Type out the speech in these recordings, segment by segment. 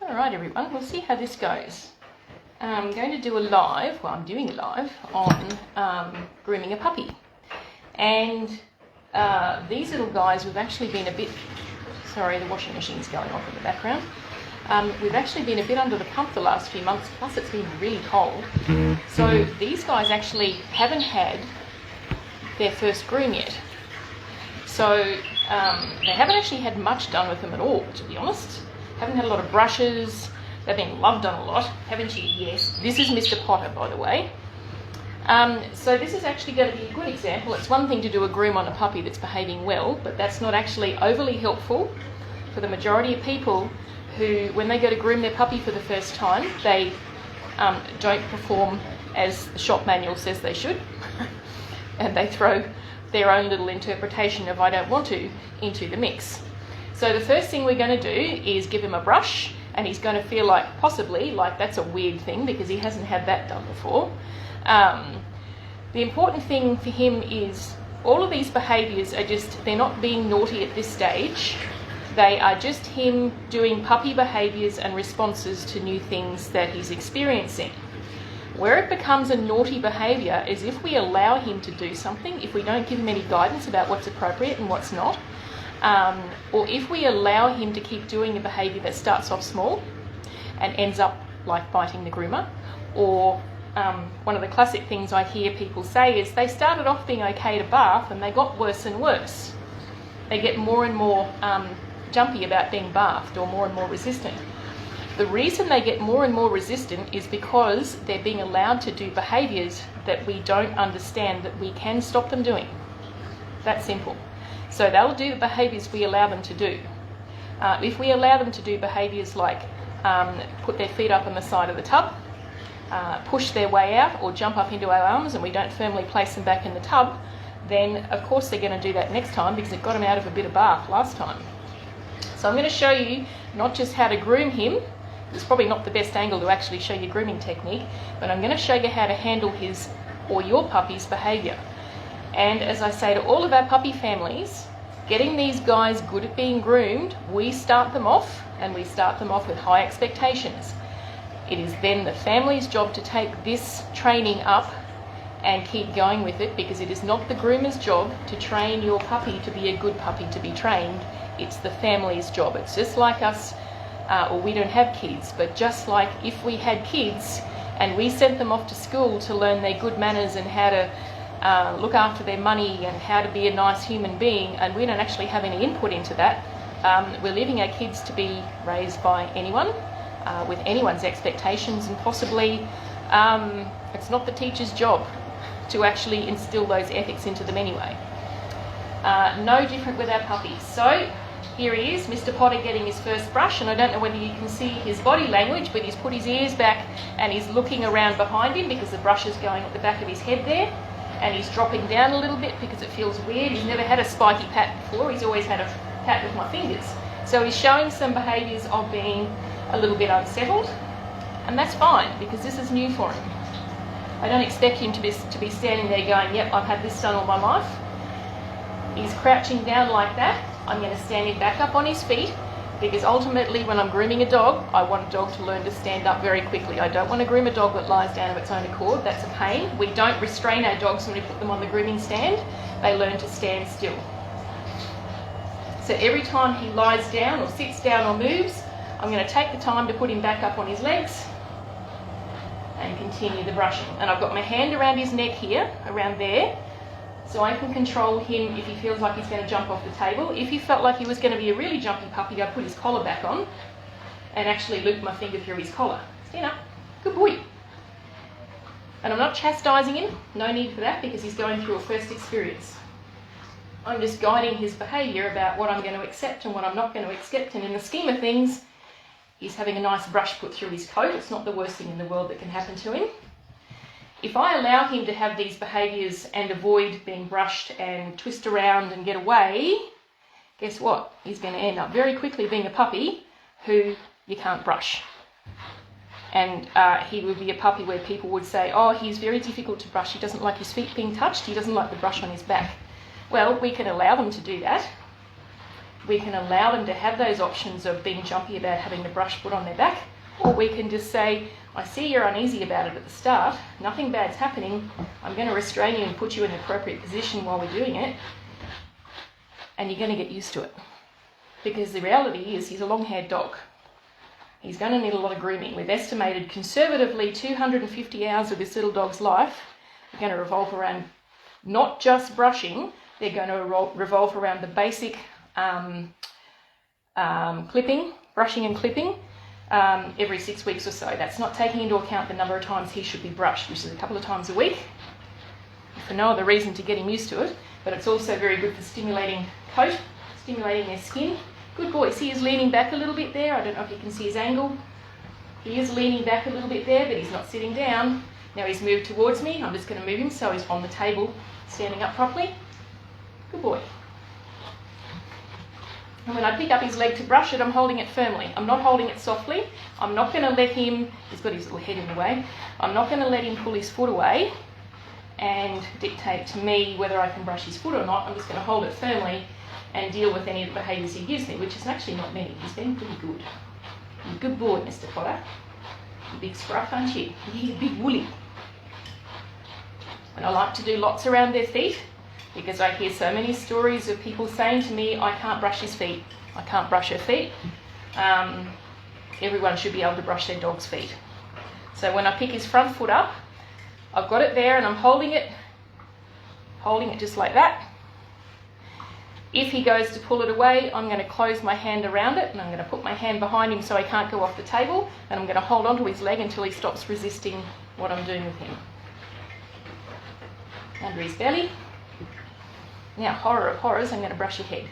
Alright everyone, we'll see how this goes. I'm going to do a live, well I'm doing a live, on grooming a puppy. And these little guys, we've actually been a bit, sorry the washing machine's going off in the background. We've actually been a bit under the pump the last few months, plus it's been really cold. So these guys actually haven't had their first groom yet. So they haven't actually had much done with them at all, to be honest. Haven't had a lot of brushes. They've been loved on a lot, haven't you? Yes. This is Mr. Potter, by the way. So this is actually going to be a good example. It's one thing to do a groom on a puppy that's behaving well, but that's not actually overly helpful for the majority of people who, when they go to groom their puppy for the first time, they don't perform as the shop manual says they should. And they throw their own little interpretation of I don't want to into the mix. So the first thing we're going to do is give him a brush, and he's going to feel like possibly like that's a weird thing because he hasn't had that done before. The important thing for him is all of these behaviours are just, they're not being naughty at this stage. They are just him doing puppy behaviours and responses to new things that he's experiencing. Where it becomes a naughty behaviour is if we allow him to do something, if we don't give him any guidance about what's appropriate and what's not, or if we allow him to keep doing a behaviour that starts off small and ends up like biting the groomer, or one of the classic things I hear people say is they started off being okay to bath and they got worse and worse. They get more and more jumpy about being bathed or more and more resistant. The reason they get more and more resistant is because they're being allowed to do behaviours that we don't understand that we can stop them doing. That's simple. So they'll do the behaviours we allow them to do. If we allow them to do behaviours like put their feet up on the side of the tub, push their way out or jump up into our arms and we don't firmly place them back in the tub, then of course they're going to do that next time because it got them out of a bit of bath last time. So I'm going to show you not just how to groom him. It's probably not the best angle to actually show you grooming technique, but I'm going to show you how to handle his or your puppy's behaviour. And as I say to all of our puppy families, getting these guys good at being groomed, we start them off, and we start them off with high expectations. It is then the family's job to take this training up and keep going with it, because it is not the groomer's job to train your puppy to be a good puppy to be trained. It's the family's job. It's just like us, or we don't have kids, but just like if we had kids and we sent them off to school to learn their good manners and how to look after their money and how to be a nice human being, and we don't actually have any input into that, we're leaving our kids to be raised by anyone, with anyone's expectations, and possibly it's not the teacher's job to actually instill those ethics into them anyway. No different with our puppies. So here he is, Mr. Potter getting his first brush, and I don't know whether you can see his body language, but he's put his ears back and he's looking around behind him because the brush is going at the back of his head there, and he's dropping down a little bit because it feels weird. He's never had a spiky pat before, he's always had a pat with my fingers. So he's showing some behaviours of being a little bit unsettled, and that's fine because this is new for him. I don't expect him to be standing there going, yep, I've had this done all my life. He's crouching down like that. I'm going to stand him back up on his feet, because ultimately when I'm grooming a dog, I want a dog to learn to stand up very quickly. I don't want to groom a dog that lies down of its own accord. That's a pain. We don't restrain our dogs when we put them on the grooming stand. They learn to stand still. So every time he lies down or sits down or moves, I'm going to take the time to put him back up on his legs and continue the brushing. And I've got my hand around his neck here, around there, so I can control him if he feels like he's going to jump off the table. If he felt like he was going to be a really jumpy puppy, I'd put his collar back on and actually loop my finger through his collar. Stand up. Good boy. And I'm not chastising him. No need for that, because he's going through a first experience. I'm just guiding his behaviour about what I'm going to accept and what I'm not going to accept. And in the scheme of things, he's having a nice brush put through his coat. It's not the worst thing in the world that can happen to him. If I allow him to have these behaviours and avoid being brushed and twist around and get away, guess what? He's going to end up very quickly being a puppy who you can't brush. And he would be a puppy where people would say, oh, he's very difficult to brush. He doesn't like his feet being touched. He doesn't like the brush on his back. Well, we can allow them to do that, we can allow them to have those options of being jumpy about having the brush put on their back, or we can just say, I see you're uneasy about it at the start, nothing bad's happening, I'm going to restrain you and put you in an appropriate position while we're doing it, and you're going to get used to it. Because the reality is he's a long-haired dog. He's going to need a lot of grooming. We've estimated conservatively 250 hours of this little dog's life are going to revolve around not just brushing, they're going to revolve around the basic clipping, brushing and clipping every 6 weeks or so. That's not taking into account the number of times he should be brushed, which is a couple of times a week, for no other reason to get him used to it, but it's also very good for stimulating coat, stimulating their skin. Good boy. See, he's leaning back a little bit there. I don't know if you can see his angle. He is leaning back a little bit there, but he's not sitting down. Now he's moved towards me. I'm just going to move him so he's on the table, standing up properly. Good boy. And when I pick up his leg to brush it, I'm holding it firmly. I'm not holding it softly. I'm not going to let him, he's got his little head in the way, I'm not going to let him pull his foot away and dictate to me whether I can brush his foot or not. I'm just going to hold it firmly and deal with any of the behaviours he gives me, which is actually not many. He's been pretty good. You're a good boy, Mr. Potter. You're a big scruff, aren't you? You're a big woolly. And I like to do lots around their feet because I hear so many stories of people saying to me, I can't brush his feet. I can't brush her feet. Everyone should be able to brush their dog's feet. So when I pick his front foot up, I've got it there and I'm holding it just like that. If he goes to pull it away, I'm going to close my hand around it and I'm going to put my hand behind him so he can't go off the table, and I'm going to hold onto his leg until he stops resisting what I'm doing with him. Under his belly. Now, horror of horrors, I'm going to brush your head.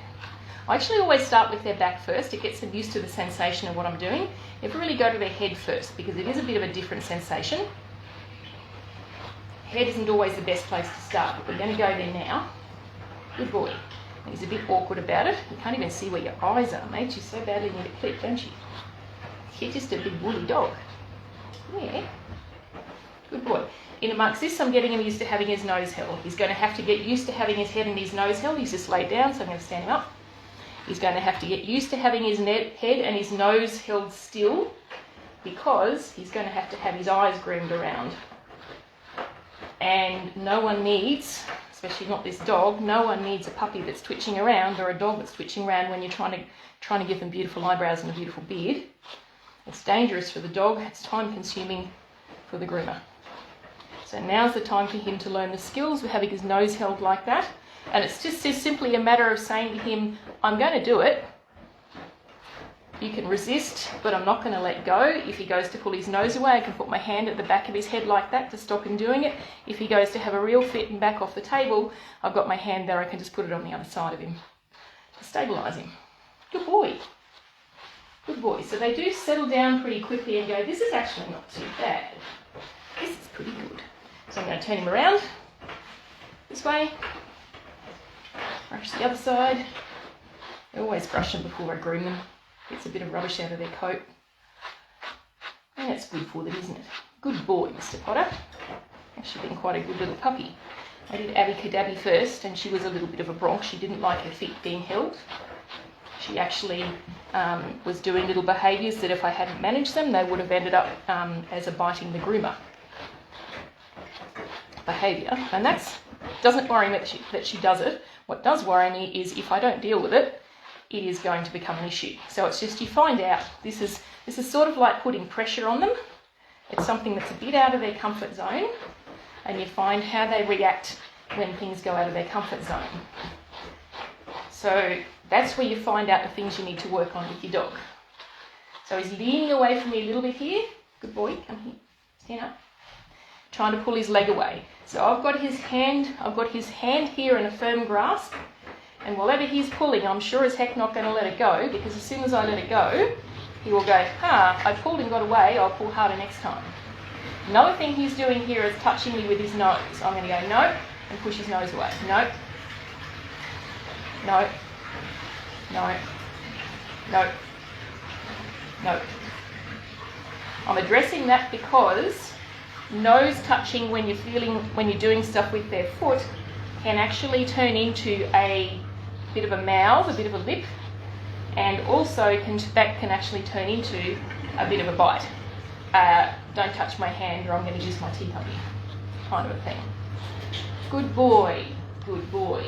I actually always start with their back first. It gets them used to the sensation of what I'm doing. Never really go to their head first because it is a bit of a different sensation. Head isn't always the best place to start, but we're going to go there now. Good boy. He's a bit awkward about it. You can't even see where your eyes are, mate. You so badly need a clip, don't you? You're just a big woolly dog. Yeah. Good boy. In amongst this, I'm getting him used to having his nose held. He's going to have to get used to having his head and his nose held. He's just laid down, so I'm going to stand him up. He's going to have to get used to having his head and his nose held still because he's going to have his eyes groomed around. And no one needs, especially not this dog, no one needs a puppy that's twitching around or a dog that's twitching around when you're trying to give them beautiful eyebrows and a beautiful beard. It's dangerous for the dog. It's time consuming for the groomer. So now's the time for him to learn the skills of having his nose held like that. And it's just simply a matter of saying to him, I'm going to do it. You can resist, but I'm not going to let go. If he goes to pull his nose away, I can put my hand at the back of his head like that to stop him doing it. If he goes to have a real fit and back off the table, I've got my hand there. I can just put it on the other side of him to stabilise him. Good boy. Good boy. So they do settle down pretty quickly and go, this is actually not too bad. This is pretty good. So I'm going to turn him around this way. Brush the other side. I always brush them before I groom them. Gets a bit of rubbish out of their coat. And that's good for them, isn't it? Good boy, Mr. Potter. Actually been quite a good little puppy. I did Abby Kadabby first, and she was a little bit of a bronc. She didn't like her feet being held. She actually was doing little behaviours that if I hadn't managed them, they would have ended up as a biting the groomer behaviour. And that doesn't worry me that she does it. What does worry me is if I don't deal with it, it is going to become an issue. So it's just you find out, this is sort of like putting pressure on them. It's something that's a bit out of their comfort zone, and you find how they react when things go out of their comfort zone. So that's where you find out the things you need to work on with your dog. So he's leaning away from me a little bit here. Good boy, come here, stand up. Trying to pull his leg away. So I've got his hand here in a firm grasp. And whatever he's pulling, I'm sure as heck not going to let it go, because as soon as I let it go, he will go, I pulled and got away, I'll pull harder next time. Another thing he's doing here is touching me with his nose. I'm going to go, no, and push his nose away. No, no, no, no, no. I'm addressing that because nose touching when you're doing stuff with their foot can actually turn into a bit of a mouth, a bit of a lip, and also that can actually turn into a bit of a bite. Don't touch my hand or I'm going to use my tea puppy, kind of a thing. Good boy, good boy.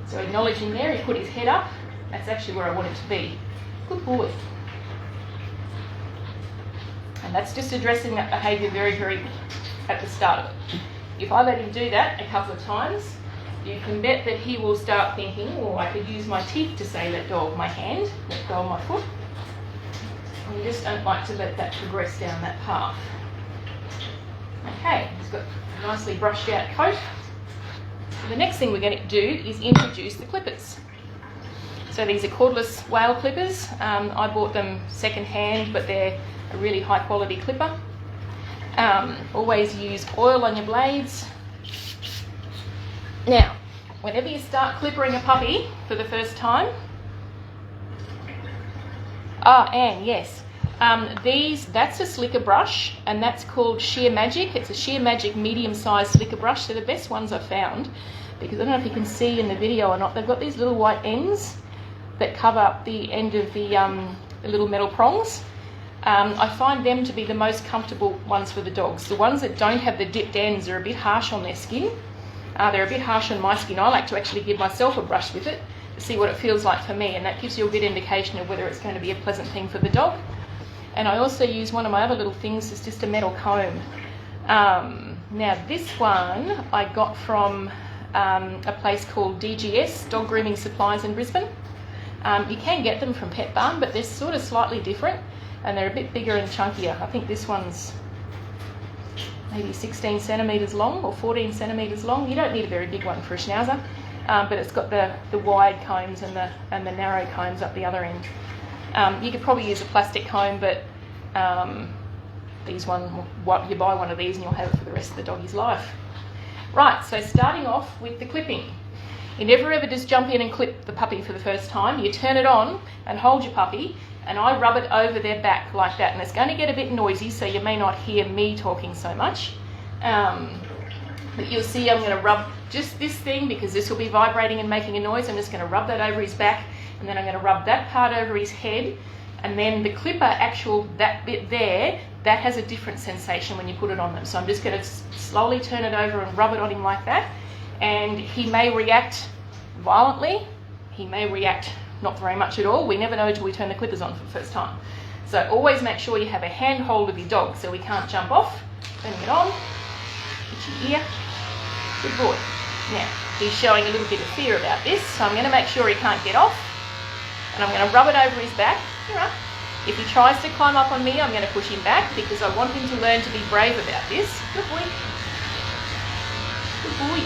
So acknowledging there, he put his head up. That's actually where I want it to be. Good boy. And that's just addressing that behaviour very, very at the start of it. If I let him do that a couple of times, you can bet that he will start thinking, oh, I could use my teeth to say let go of my hand, let go of my foot. And you just don't like to let that progress down that path. Okay, he's got a nicely brushed out coat. So the next thing we're going to do is introduce the clippers. So these are cordless whale clippers. I bought them second hand, but they're a really high quality clipper. Always use oil on your blades. Now, whenever you start clippering a puppy for the first time, and yes, that's a slicker brush, and that's called Sheer Magic. It's a Sheer Magic medium-sized slicker brush. They're the best ones I've found, because I don't know if you can see in the video or not, they've got these little white ends that cover up the end of the little metal prongs. I find them to be the most comfortable ones for the dogs. The ones that don't have the dipped ends are a bit harsh on their skin. They're a bit harsh on my skin. I like to actually give myself a brush with it to see what it feels like for me, and that gives you a good indication of whether it's going to be a pleasant thing for the dog. And I also use one of my other little things, it's just a metal comb. Now this one I got from a place called DGS, Dog Grooming Supplies in Brisbane. You can get them from Pet Barn, but they're sort of slightly different and they're a bit bigger and chunkier. I think this one's maybe 16 centimetres long or 14 centimetres long. You don't need a very big one for a Schnauzer, but it's got the wide combs and the narrow combs up the other end. You could probably use a plastic comb, but you buy one of these and you'll have it for the rest of the doggy's life. Right, so starting off with the clipping. You never ever just jump in and clip the puppy for the first time. You turn it on and hold your puppy, and I rub it over their back like that, and it's going to get a bit noisy, so you may not hear me talking so much. But you'll see I'm going to rub just this thing, because this will be vibrating and making a noise. I'm just going to rub that over his back, and then I'm going to rub that part over his head, and then the clipper, that bit there, that has a different sensation when you put it on them. So I'm just going to slowly turn it over and rub it on him like that, and he may react violently, he may react not very much at all. We never know until we turn the clippers on for the first time. So always make sure you have a hand hold of your dog so he can't jump off. Turning it on, itchy ear, good boy. Now, he's showing a little bit of fear about this, so I'm going to make sure he can't get off, and I'm going to rub it over his back. You're up. If he tries to climb up on me, I'm going to push him back, because I want him to learn to be brave about this. Good boy. Good boy.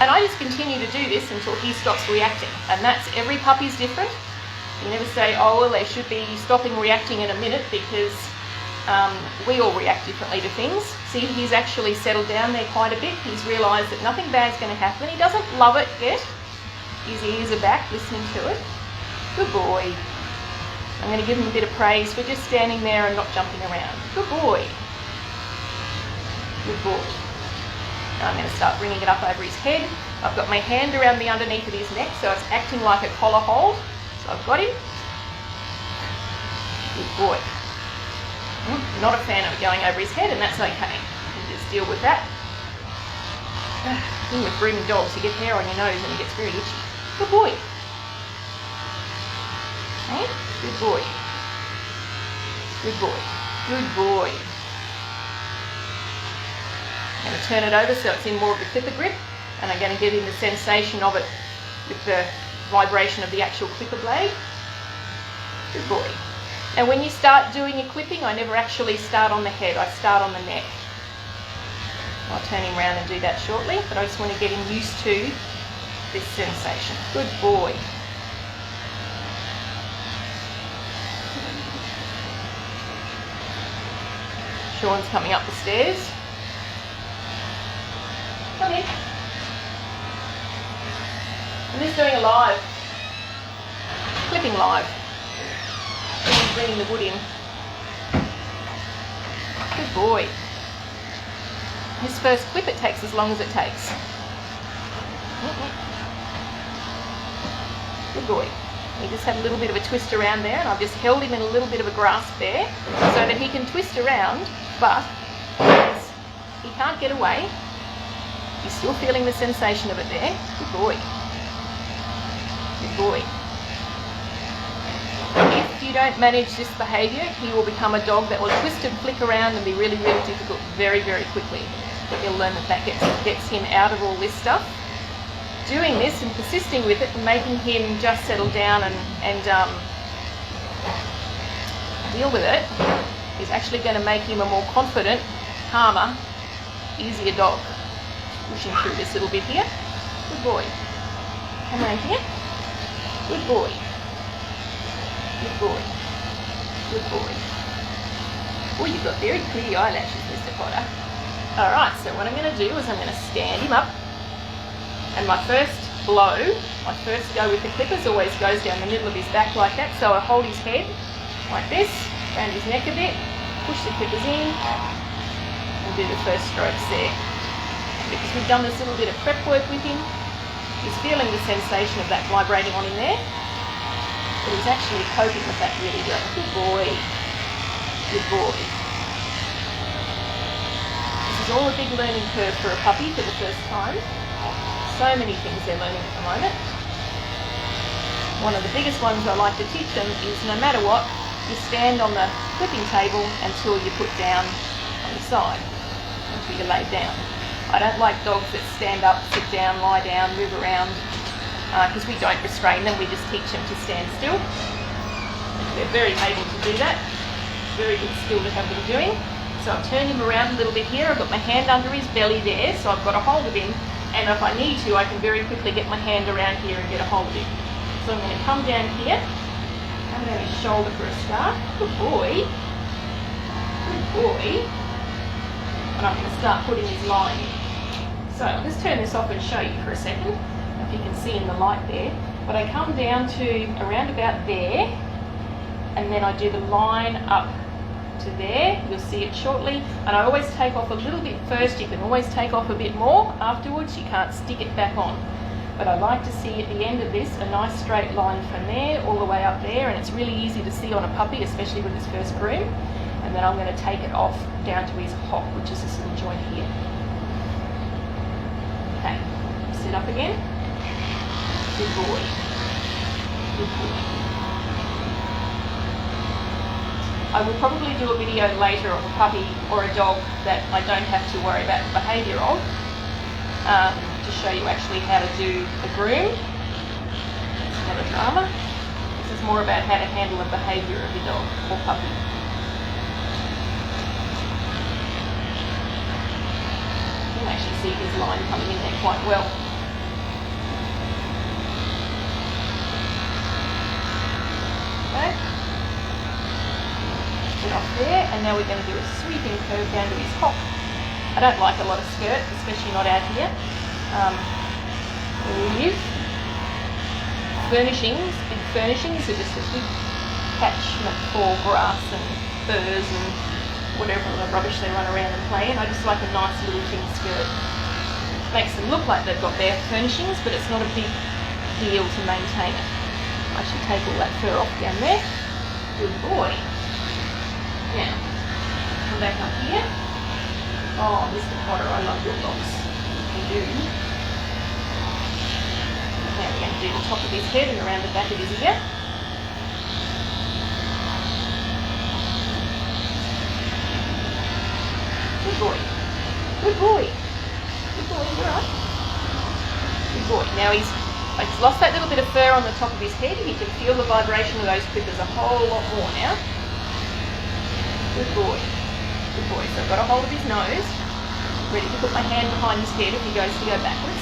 And I just continue to do this until he stops reacting. And that's, every puppy's different. You never say, oh, well, they should be stopping reacting in a minute, because we all react differently to things. See, he's actually settled down there quite a bit. He's realised that nothing bad's going to happen. He doesn't love it yet. His ears are back, listening to it. Good boy. I'm going to give him a bit of praise for just standing there and not jumping around. Good boy. Good boy. Now I'm going to start bringing it up over his head. I've got my hand around the underneath of his neck, so it's acting like a collar hold. So I've got him. Good boy. Not a fan of it going over his head, and that's okay. You can just deal with that. Thing with grooming dogs, you get hair on your nose and it gets very itchy. Good boy. Okay? Good boy. Good boy. Good boy. I'm going to turn it over so it's in more of the clipper grip, and I'm going to give him the sensation of it with the vibration of the actual clipper blade. Good boy. Now when you start doing your clipping, I never actually start on the head, I start on the neck. I'll turn him around and do that shortly, but I just want to get him used to this sensation. Good boy. Sean's coming up the stairs. Come here. I'm just doing a live. Clipping live. Bringing the wood in. Good boy. His first clip, it takes as long as it takes. Good boy. He just had a little bit of a twist around there, and I've just held him in a little bit of a grasp there so that he can twist around, but he can't get away. He's still feeling the sensation of it there. Good boy. Good boy. If you don't manage this behaviour, he will become a dog that will twist and flick around and be really, really difficult very, very quickly. But he'll learn that gets him out of all this stuff. Doing this and persisting with it and making him just settle down and deal with it is actually going to make him a more confident, calmer, easier dog. Pushing through this little bit here. Good boy. Come around here. Good boy. Good boy. Good boy. Oh, you've got very pretty eyelashes, Mr. Potter. Alright, so what I'm going to do is I'm going to stand him up. And my first blow, my first go with the clippers always goes down the middle of his back like that. So I hold his head like this, around his neck a bit, push the clippers in, and do the first strokes there. And because we've done this little bit of prep work with him, he's feeling the sensation of that vibrating on him there. But he's actually coping with that really well. Good boy. Good boy. This is all a big learning curve for a puppy for the first time. So many things they're learning at the moment. One of the biggest ones I like to teach them is no matter what, you stand on the clipping table until you put down on the side, until you lay down. I don't like dogs that stand up, sit down, lie down, move around, because we don't restrain them, we just teach them to stand still. They're very able to do that. Very good skill to have them doing. So I've turned him around a little bit here, I've got my hand under his belly there, so I've got a hold of him. And if I need to, I can very quickly get my hand around here and get a hold of him. So I'm going to come down here, come down his shoulder for a start. Good boy. Good boy. And I'm going to start putting his line in. So I'll just turn this off and show you for a second, if you can see in the light there. But I come down to around about there, and then I do the line up to there. You'll see it shortly, and I always take off a little bit first. You can always take off a bit more afterwards, you can't stick it back on, but I like to see at the end of this a nice straight line from there all the way up there, and it's really easy to see on a puppy, especially with his first groom. And then I'm going to take it off down to his hock, which is this little joint here. Okay, sit up again. Good boy. Good boy. I will probably do a video later of a puppy or a dog that I don't have to worry about the behaviour of, to show you actually how to do the groom. It's not a drama. This is more about how to handle the behaviour of your dog or puppy. You can actually see his line coming in there quite well. Okay. Off there, and now we're going to do a sweeping curve down to his hock. I don't like a lot of skirt, especially not out here where we live. Furnishings, big furnishings are just a big catchment for grass and furs and whatever other rubbish they run around and play in. I just like a nice little thin skirt. Makes them look like they've got their furnishings, but it's not a big deal to maintain it. I should take all that fur off down there. Good boy. Now, come back up here. Oh, Mr. Potter, I love your dogs. You do. Now we're going to do the top of his head and around the back of his ear. Good boy. Good boy. Good boy, you're right. Good boy. Now he's lost that little bit of fur on the top of his head. He can feel the vibration of those clippers a whole lot more now. Good boy. Good boy. So I've got a hold of his nose. Ready to put my hand behind his head if he goes to go backwards.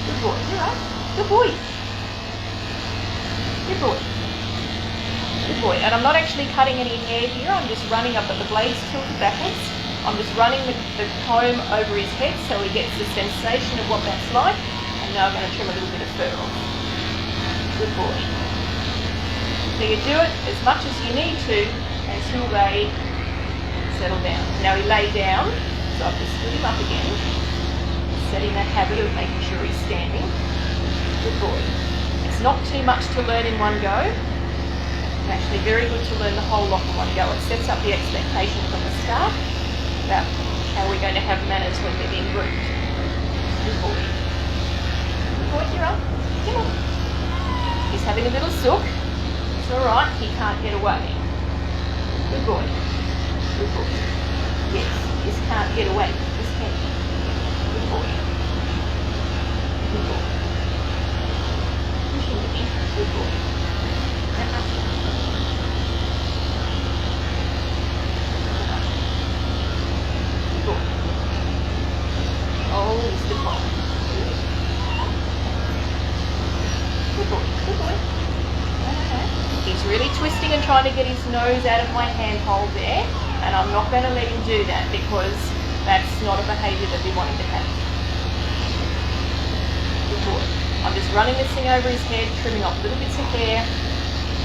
Good boy. You're right. Good boy. Good boy. Good boy. And I'm not actually cutting any hair here. I'm just running up at the blades tilted backwards. I'm just running the comb over his head so he gets the sensation of what that's like. And now I'm going to trim a little bit of fur off. Good boy. So you do it as much as you need to until they settle down. Now he lay down, so I've just stood him up again, get in that habit of making sure he's standing. Good boy. It's not too much to learn in one go. It's actually very good to learn the whole lot in one go. It sets up the expectation from the start about how we're going to have manners when they're being groomed. Good boy. Good boy, you're up. Come on. He's having a little sook. It's alright, he can't get away. Good boy. Good boy. Yes, he just can't get away. Just can't. Good boy. Good boy. Push him to me. Good boy. Good boy. Oh, Mr. Paul. Good boy. Good boy. He's really twisting and trying to get his nose out of my handhold there, and I'm not going to let him do that because that's not a behaviour that we want him to have. Good boy. I'm just running this thing over his head, trimming off little bits of hair,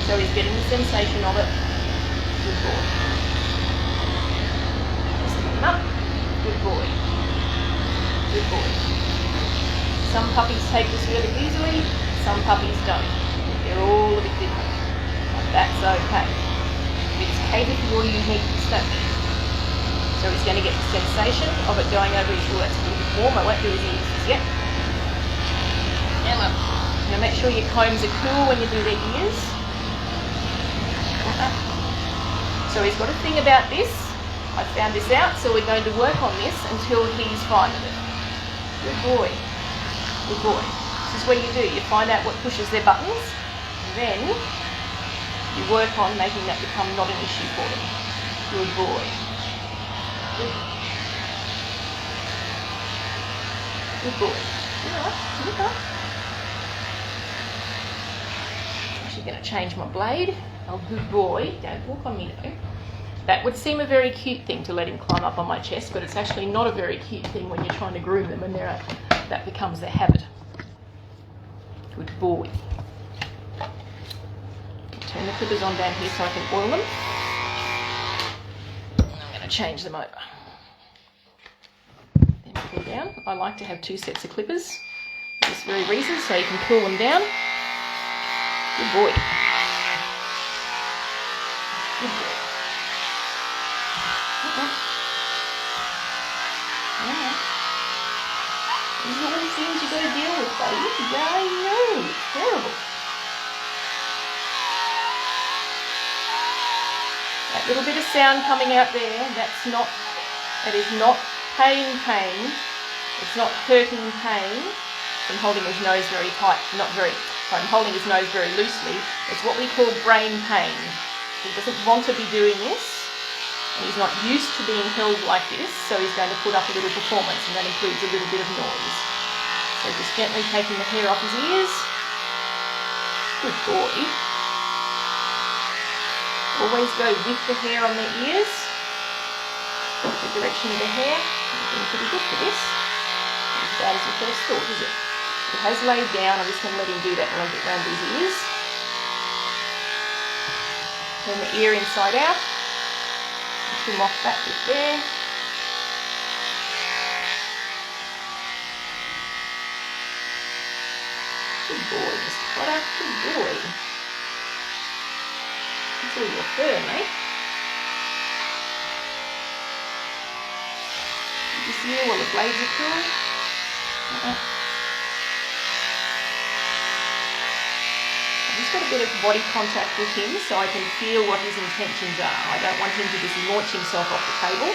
so he's getting the sensation of it. Good boy. Just pick him up. Good boy. Good boy. Some puppies take this really easily, some puppies don't. They're all a bit different. That's okay. It's catered for your unique stomach. So he's going to get the sensation of it going over his ear. That's a little bit warm. I won't do his ears yet. Now make sure your combs are cool when you do their ears. So he's got a thing about this. I found this out, so we're going to work on this until he's fine with it. Good boy. Good boy. This is what you do. You find out what pushes their buttons, and then you work on making that become not an issue for them. Good boy. Good boy. Alright, look up. I'm actually going to change my blade. Oh, good boy. Don't walk on me though. That would seem a very cute thing to let him climb up on my chest, but it's actually not a very cute thing when you're trying to groom them and that becomes their habit. Good boy. Turn the clippers on down here so I can oil them. I'm going to change them over. Then pull down. I like to have 2 sets of clippers for this very reason, so you can pull them down. Good boy. Good boy. These are all the things you've got to deal with, buddy. Yeah, I know. It's terrible. That little bit of sound coming out there, that is not pain. It's not hurting pain from holding his nose very tight, from holding his nose very loosely. It's what we call brain pain. He doesn't want to be doing this, and he's not used to being held like this, so he's going to put up a little performance, and that includes a little bit of noise. So just gently taking the hair off his ears. Good boy. Always go with the hair on the ears, the direction of the hair. It's been pretty good for this. Not as bad as you first thought, is it? It has laid down. I'm just going to let him do that when I get round his ears. Turn the ear inside out. Trim off that bit there. Good boy, Mr. Potter. Good boy. That's all your fur, mate. This ear while the blades are cool. I've just got a bit of body contact with him so I can feel what his intentions are. I don't want him to just launch himself off the table.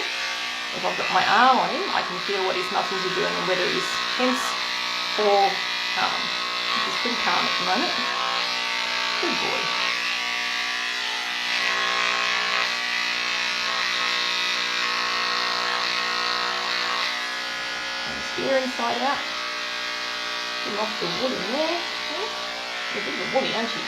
If I've got my arm on him, I can feel what his muscles are doing and whether he's tense or calm. He's pretty calm at the moment. Good boy. Spear inside out. Get off the wood in there. You're a bit of a woody, aren't you?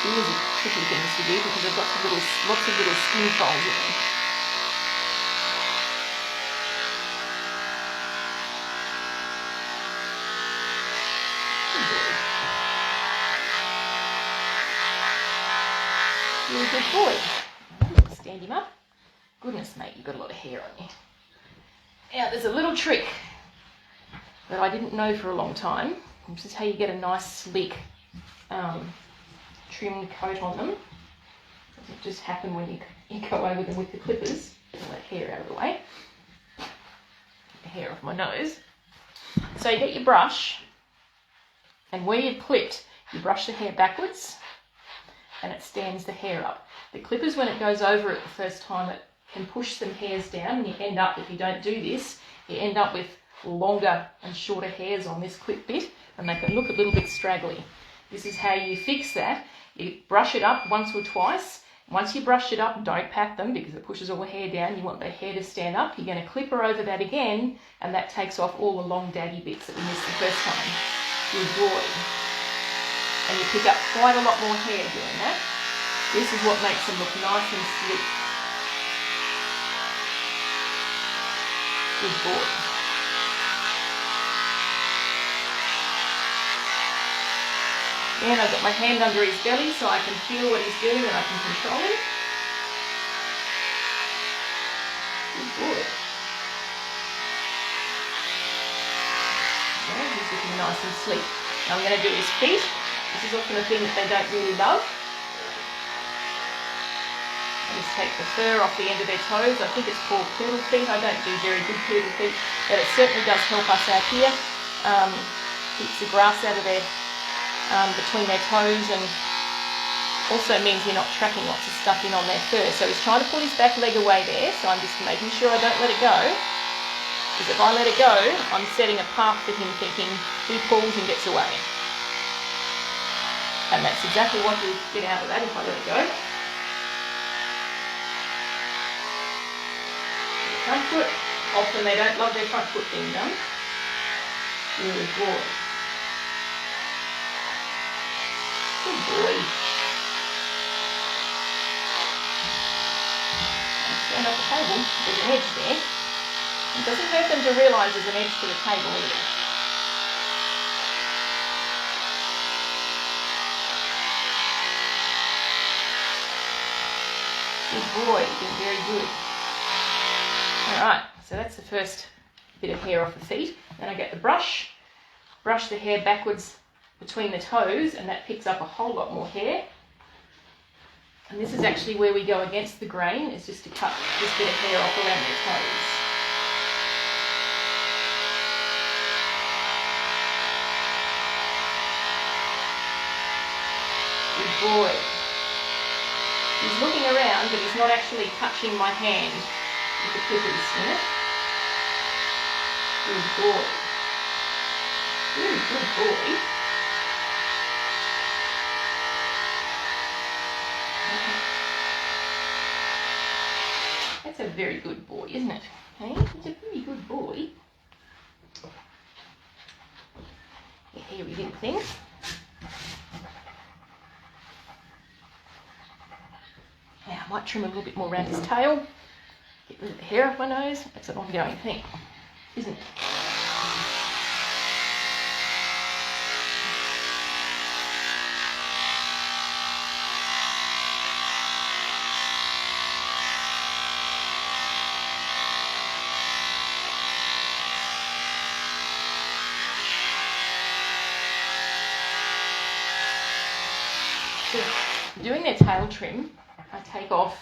These are tricky things to do because they've got lots of little skin folds in them. Good boy. You're a good boy. stand him up. Goodness mate, you've got a lot of hair on you. Now there's a little trick that I didn't know for a long time. This is how you get a nice slick trimmed coat on them. Doesn't just happen when you go over them with the clippers. Get all that hair out of the way. Get the hair off my nose. So you get your brush, and where you've clipped, you brush the hair backwards and it stands the hair up. The clippers, when it goes over it the first time, it can push some hairs down, and you end up, if you don't do this, you end up with longer and shorter hairs on this clip bit, and they can look a little bit straggly. This is how you fix that. You brush it up once or twice. Once you brush it up, don't pat them because it pushes all the hair down. You want the hair to stand up. You're going to clipper over that again, and that takes off all the long daggy bits that we missed the first time. Good boy. And you pick up quite a lot more hair doing that. This is what makes them look nice and slick. Good boy. And I've got my hand under his belly so I can feel what he's doing and I can control him. Good boy. Yeah, he's looking nice and sleek. Now I'm going to do his feet. This is often a thing that they don't really love. I just take the fur off the end of their toes. I think it's called poodle feet. I don't do very good poodle feet, but it certainly does help us out here. Keeps the grass out of their between their toes, and also means you're not trapping lots of stuff in on their fur. So he's trying to pull his back leg away there, so I'm just making sure I don't let it go, because if I let it go, I'm setting a path for him, thinking he pulls and gets away. And that's exactly what you get out of that if I let it go. Front foot, often they don't love their front foot being done. Good boy. Good boy. Stand up the table. There's an edge there. It doesn't hurt them to realise there's an edge to the table either. Good boy. You're doing very good. Alright, so that's the first bit of hair off the feet. Then I get the brush the hair backwards between the toes, and that picks up a whole lot more hair. And this is actually where we go against the grain, is just to cut this bit of hair off around their toes. Good boy. He's looking around, but he's not actually touching my hand with the clippers in it. Good boy. Good boy. That's a very good boy, isn't it? Hey, he's a very good boy. The hairy little thing. Now I might trim a little bit more around his tail. Get rid of the hair off my nose. That's an ongoing thing, isn't it? So, doing their tail trim, I take off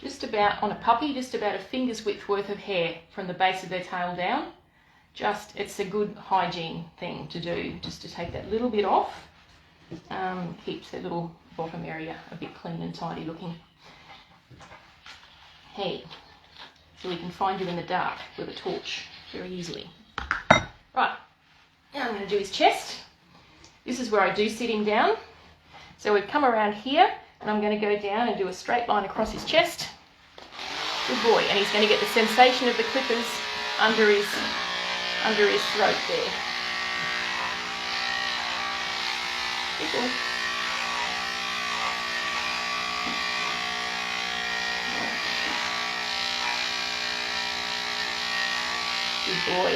just about, on a puppy, just about a finger's width worth of hair from the base of their tail down. It's a good hygiene thing to do, just to take that little bit off. Keeps their little bottom area a bit clean and tidy looking. Hey, so we can find you in the dark with a torch very easily. Right, now I'm going to do his chest. This is where I do sit him down. So we've come around here, and I'm going to go down and do a straight line across his chest. Good boy. And he's going to get the sensation of the clippers under his throat there. Good boy. Good boy.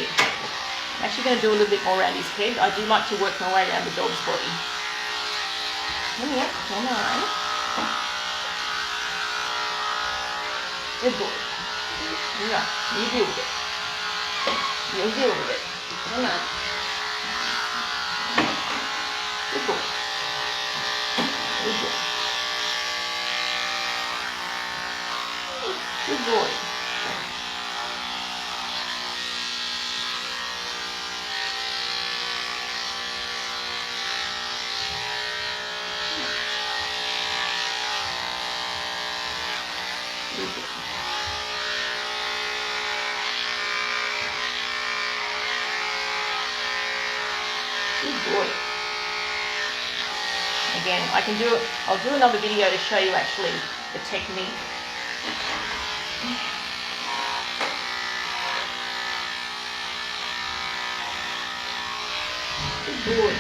I'm actually going to do a little bit more around his head. I do like to work my way around the dog's body. Come on. Good boy. Yeah, you deal with it. You'll deal with it. Come on. Good boy. Good boy. Good boy. Good boy. Good boy. Again, I'll do another video to show you actually the technique. Good boy.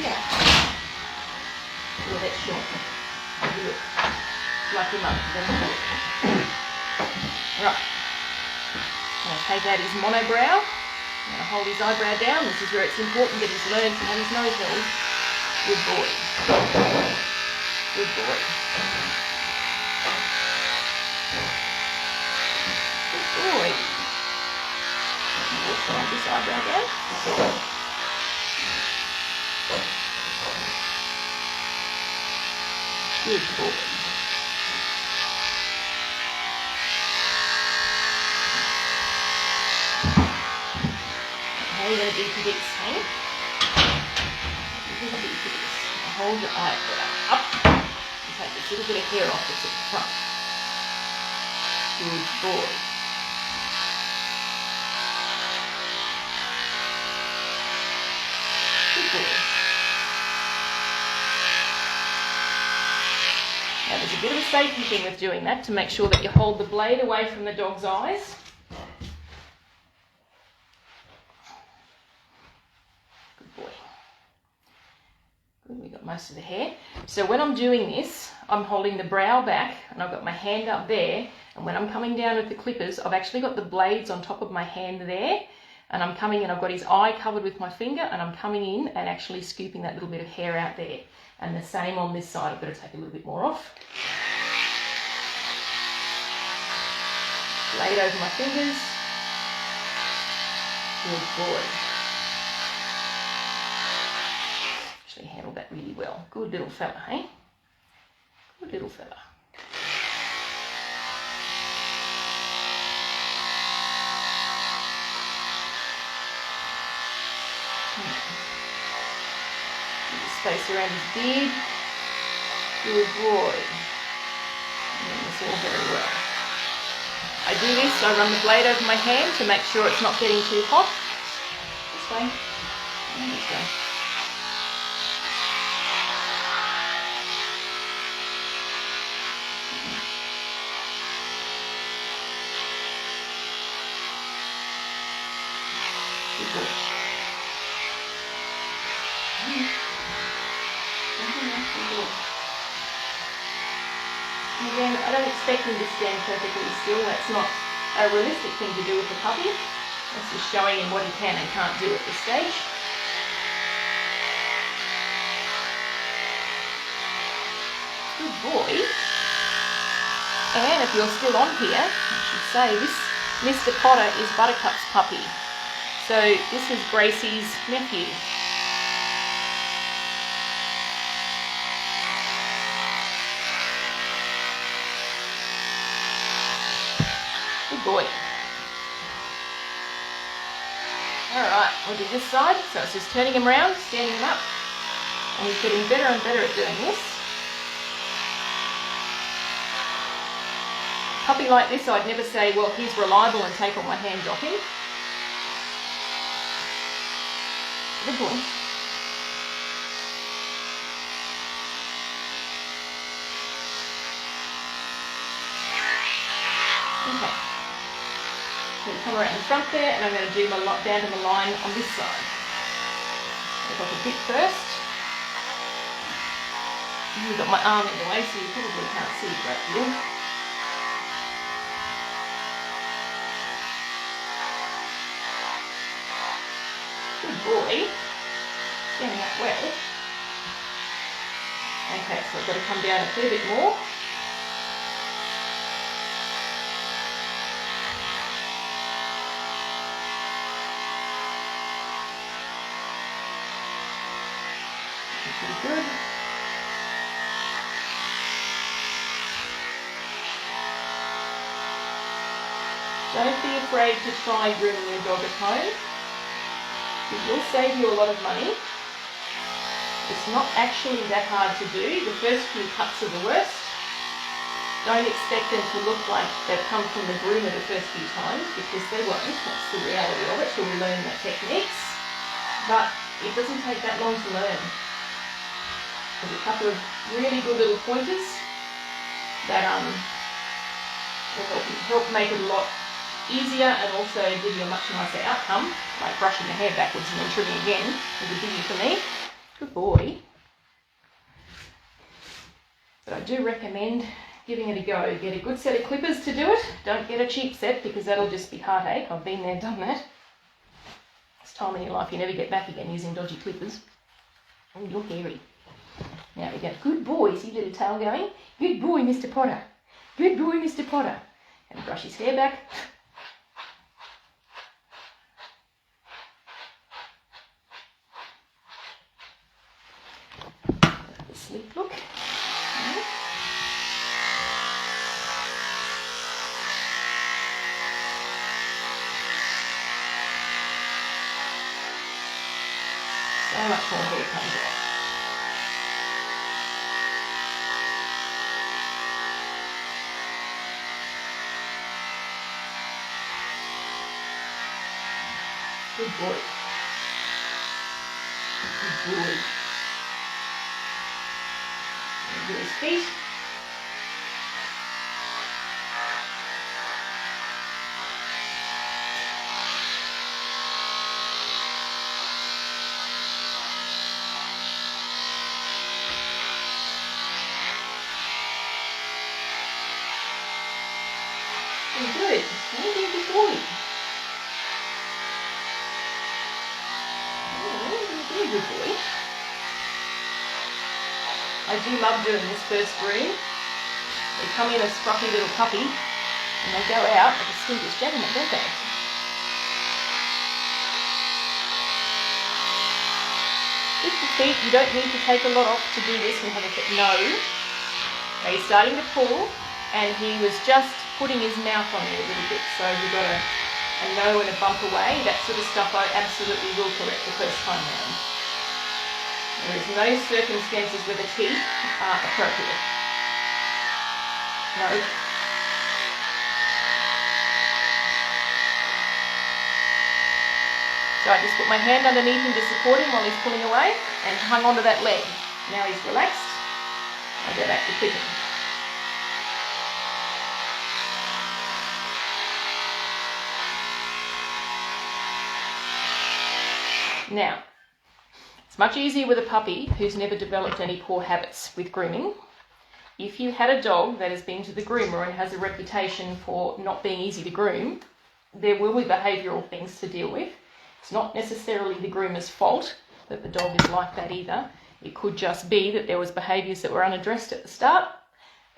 Yeah. Yeah, that's short. Have a look. Like him up. Right. I'm going to take out his monobrow. I'm going to hold his eyebrow down. This is where it's important that he's learned to have his nose held. Good boy. Good boy. Good boy. Just hold this eyebrow down. Good boy. How are you going to do for this, hey? What are you going to do for this? Hold your eyebrow up and take this little bit of hair off that's at the front. Good boy. Good boy. Now there's a bit of a safety thing with doing that to make sure that you hold the blade away from the dog's eyes. We got most of the hair. So when I'm doing this, I'm holding the brow back and I've got my hand up there, and when I'm coming down with the clippers, I've actually got the blades on top of my hand there, and I'm coming in, I've got his eye covered with my finger, and I'm coming in and actually scooping that little bit of hair out there. And the same on this side, I've got to take a little bit more off. Blade over my fingers. Good boy. Handled that really well. Good little fella, hey? Good little fella. Get the space around his beard. Good boy. Doing this all very well. I do this, I run the blade over my hand to make sure it's not getting too hot. This way. And this way. Again, I don't expect him to stand perfectly still. That's not a realistic thing to do with a puppy. That's just showing him what he can and can't do at this stage. Good boy. And if you're still on here, I should say this Mr. Potter is Buttercup's puppy. So this is Gracie's nephew. Good boy. Alright, we'll do this side. So it's just turning him around, standing him up. And he's getting better and better at doing this. A puppy like this, I'd never say, well, he's reliable and take all my hands off him. Good boy. Okay. I'm going to come around the front there, and I'm going to do my down to the line on this side. If I can hit first. You've got my arm in the way, so you probably can't see a great deal. Good boy. well. Okay, so I've got to come down a fair bit more. Pretty good. Don't be afraid to try grooming your dog at home. It will save you a lot of money. It's not actually that hard to do. The first few cuts are the worst. Don't expect them to look like they've come from the groomer the first few times, because they won't. That's the reality of it till we learn the techniques. But it doesn't take that long to learn. There's a couple of really good little pointers that will help make it a lot easier and also give you a much nicer outcome, like brushing the hair backwards and then trimming again is a biggie for me. Good boy. But I do recommend giving it a go. Get a good set of clippers to do it. Don't get a cheap set, because that'll just be heartache. I've been there, done that. It's time in your life you never get back again using dodgy clippers. Oh, you're hairy. Now we go. Good boy. See little tail going? Good boy, Mr. Potter. Good boy, Mr. Potter. And brush his hair back. The sleep look. So much more hair comes out. Good boy. Good boy. Do his feet. Good. Good boy. Good boy. I do love doing this first groom. They come in a scruffy little puppy and they go out like a distinguished gentleman, don't they? With the feet, you don't need to take a lot off to do this and have a fit. No. Okay, he's starting to pull, and he was just putting his mouth on you a little bit, so you've got a no and a bump away. That sort of stuff I absolutely will correct the first time round. There is no circumstances where the teeth are appropriate. No. So I just put my hand underneath him to support him while he's pulling away and hung onto that leg. Now he's relaxed. I go back to clipping. Now, it's much easier with a puppy who's never developed any poor habits with grooming. If you had a dog that has been to the groomer and has a reputation for not being easy to groom, there will be behavioural things to deal with. It's not necessarily the groomer's fault that the dog is like that either. It could just be that there was behaviours that were unaddressed at the start,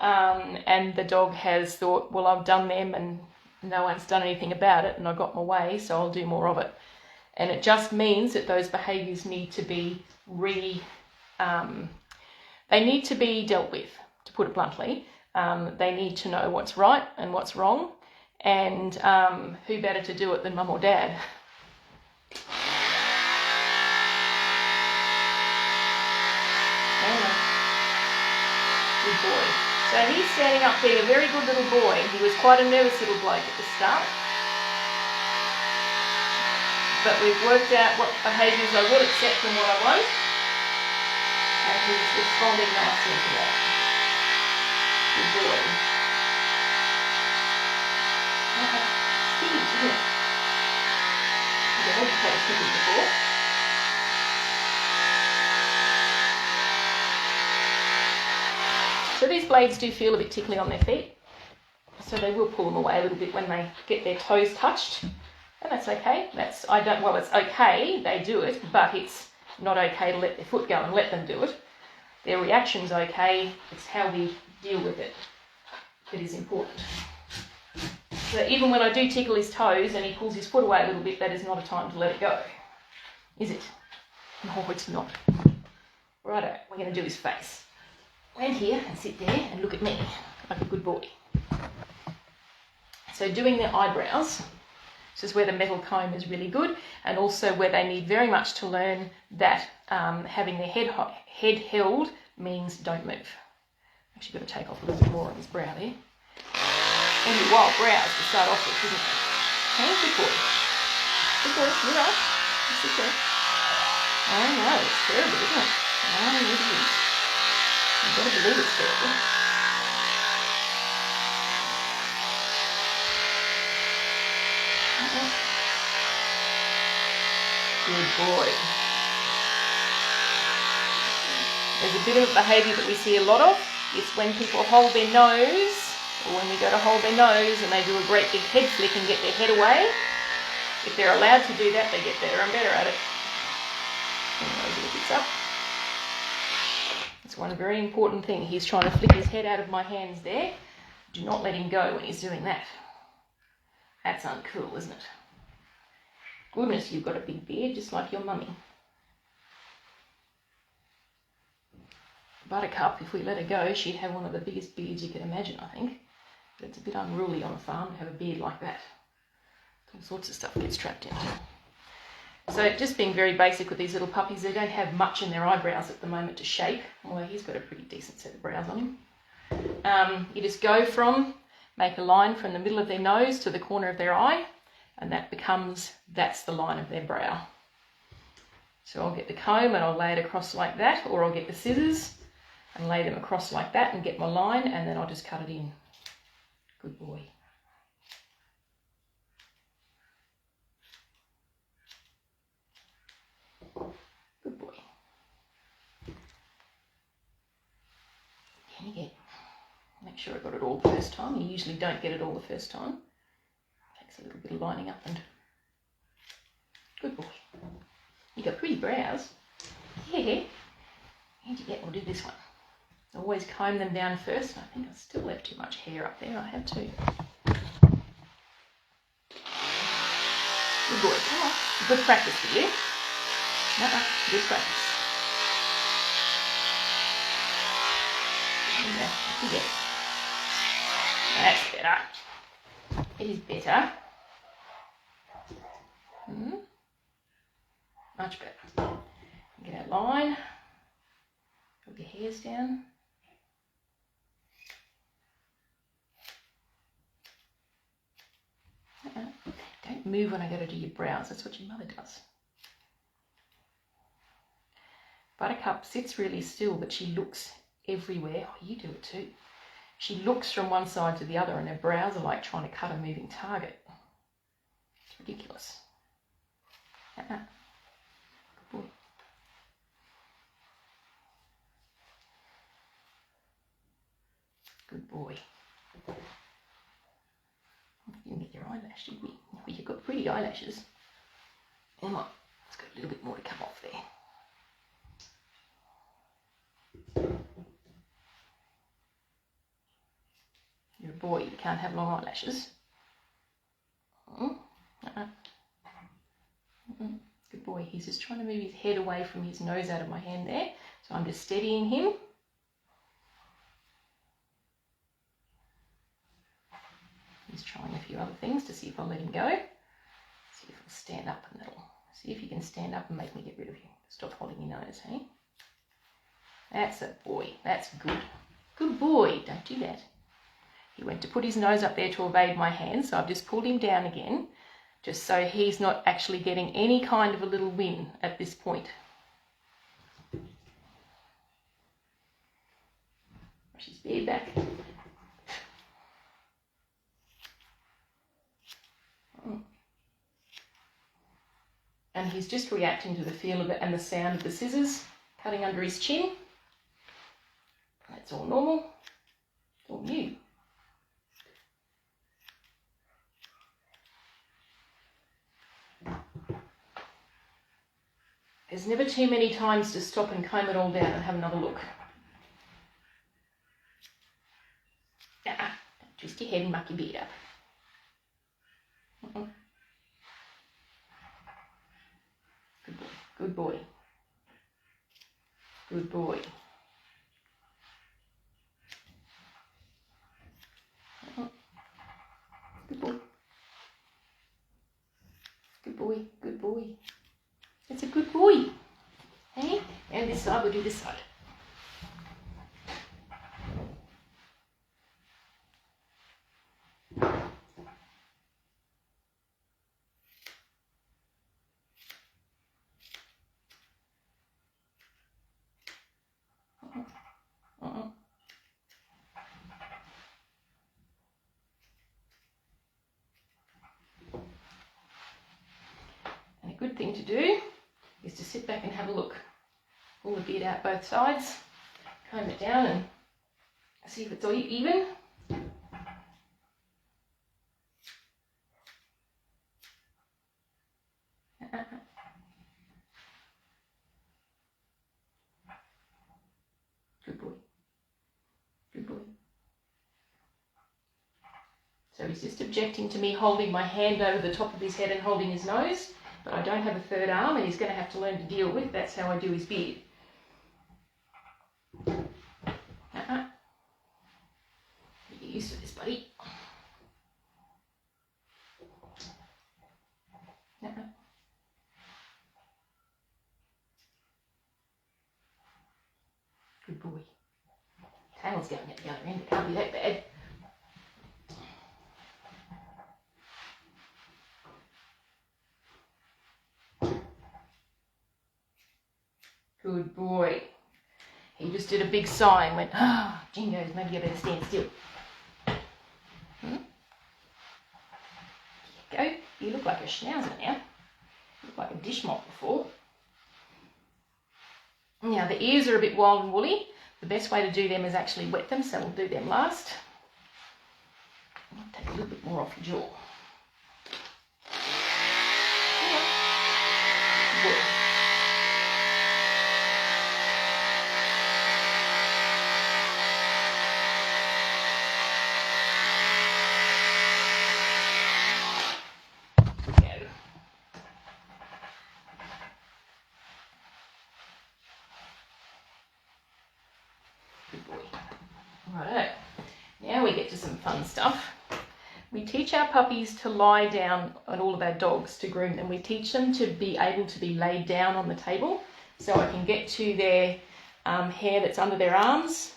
and the dog has thought, well, I've done them and no one's done anything about it and I got my way, so I'll do more of it. And it just means that those behaviours need to be they need to be dealt with, to put it bluntly. They need to know what's right and what's wrong, and who better to do it than mum or dad? Good boy. So he's standing up being a very good little boy. He was quite a nervous little bloke at the start. But we've worked out what behaviours I will accept and what I won't. And he's responding nicely to that. Good boy. Okay. Huge, isn't it? I've never had a snippet before. So these blades do feel a bit tickly on their feet. So they will pull them away a little bit when they get their toes touched. And that's okay. It's okay, they do it, but it's not okay to let their foot go and let them do it. Their reaction's okay, it's how we deal with it that is important. So even when I do tickle his toes and he pulls his foot away a little bit, that is not a time to let it go, is it? No, it's not. Righto, we're going to do his face. Land here and sit there and look at me like a good boy. So doing their eyebrows, this is where the metal comb is really good, and also where they need very much to learn that having their head held means don't move. Actually got to take off a little bit more on his brow there. And your wild brows to start off with, isn't it? Hey, good boy. Good boy, you're right. Just sit there. I know, it's terrible, isn't it? I know it is. You've got to believe it's terrible. Good boy. There's a bit of behaviour that we see a lot of. It's when people hold their nose, or when we go to hold their nose and they do a great big head flick and get their head away. If they're allowed to do that, they get better and better at it. And those little bits up. That's one very important thing. He's trying to flick his head out of my hands there. Do not let him go when he's doing that. That's uncool, isn't it? Goodness, you've got a big beard just like your mummy. Buttercup, if we let her go, she'd have one of the biggest beards you can imagine, I think. But it's a bit unruly on a farm to have a beard like that. All sorts of stuff gets trapped in. So just being very basic with these little puppies, they don't have much in their eyebrows at the moment to shape, although he's got a pretty decent set of brows on him. You just go from, make a line from the middle of their nose to the corner of their eye, and that's the line of their brow. So I'll get the comb and I'll lay it across like that, or I'll get the scissors and lay them across like that and get my line, and then I'll just cut it in. Good boy. Good boy. Can you get? Make sure I got it all the first time. You usually don't get it all the first time. Takes a little bit of lining up and good boy. You got pretty brows. Yeah. How'd you get? We'll do this one. Always comb them down first. I think I still left too much hair up there. I have to. Good boy. Come on. Good practice for you. Good practice. Yeah, that's better. It is better. Much better. Get our line. Put your hairs down. Don't move when I go to do your brows. That's what your mother does. Buttercup sits really still, but she looks everywhere. Oh, you do it too. She looks from one side to the other, and her brows are like trying to cut a moving target. It's ridiculous. Good boy. Good boy. You can get your eyelash, did we? Well, you've got pretty eyelashes. Come on, let's got a little bit more to come off there. You're a boy, you can't have long eyelashes. Good boy. He's just trying to move his head away from his nose out of my hand there. So I'm just steadying him. He's trying a few other things to see if I'll let him go. See if he'll stand up and that'll... See if you can stand up and make me get rid of you. Stop holding your nose, hey? That's a boy. That's good. Good boy. Don't do that. He went to put his nose up there to evade my hand, so I've just pulled him down again, just so he's not actually getting any kind of a little win at this point. Brush his beard back. And he's just reacting to the feel of it and the sound of the scissors cutting under his chin. That's all normal. It's all new. There's never too many times to stop and comb it all down and have another look. Twist your head and muck your beard up. Good boy. Good boy. Good boy. Good boy. Good boy. It's a good boy. Hey? And this side, we'll do this side. And a good thing to do is to sit back and have a look. Pull the beard out both sides, comb it down and see if it's all even. Good boy. Good boy. So he's just objecting to me holding my hand over the top of his head and holding his nose, but I don't have a third arm and he's going to have to learn to deal with. That's how I do his beard. Get used to this, buddy. Good boy. Tail's going at the other end. It can't be that bad. Good boy. He just did a big sigh and went, ah, oh, jingoes, maybe I better stand still. Go. You look like a schnauzer now. You look like a dish mop before. Now the ears are a bit wild and woolly. The best way to do them is actually wet them, so we'll do them last. I'll take a little bit more off your jaw. Good. Good boy. Righto. Now we get to some fun stuff. We teach our puppies to lie down, and all of our dogs to groom them. We teach them to be able to be laid down on the table, so I can get to their hair that's under their arms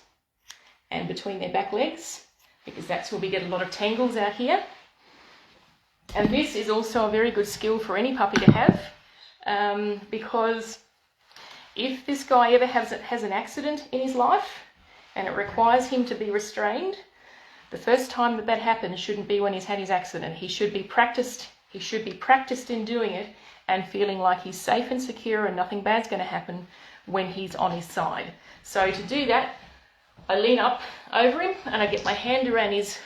and between their back legs, because that's where we get a lot of tangles out here. And this is also a very good skill for any puppy to have, because if this guy ever has an accident in his life and it requires him to be restrained, the first time that happens shouldn't be when he's had his accident. He should be practiced. He should be practiced in doing it and feeling like he's safe and secure and nothing bad's going to happen when he's on his side. So to do that, I lean up over him and I get my hand around his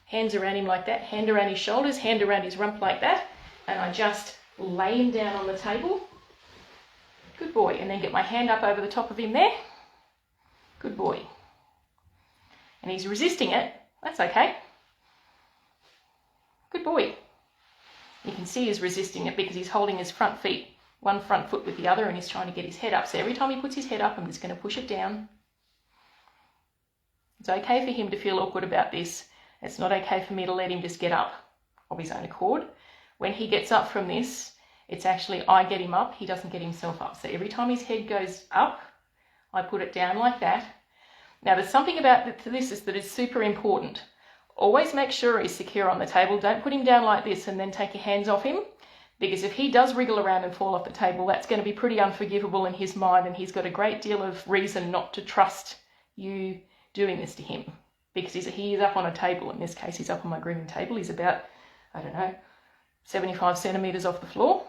hands around him like that, hand around his shoulders, hand around his rump like that, and I just lay him down on the table. Good boy. And then get my hand up over the top of him there. Good boy. And he's resisting it. That's okay. Good boy. You can see he's resisting it because he's holding his front feet, one front foot with the other, and he's trying to get his head up. So every time he puts his head up, I'm just going to push it down. It's okay for him to feel awkward about this. It's not okay for me to let him just get up of his own accord. When he gets up from this, it's actually I get him up, he doesn't get himself up. So every time his head goes up, I put it down like that. Now there's something about this that is super important. Always make sure he's secure on the table. Don't put him down like this and then take your hands off him, because if he does wriggle around and fall off the table, that's going to be pretty unforgivable in his mind, and he's got a great deal of reason not to trust you doing this to him, because he is up on a table. In this case, he's up on my grooming table. He's about, I don't know, 75 centimetres off the floor.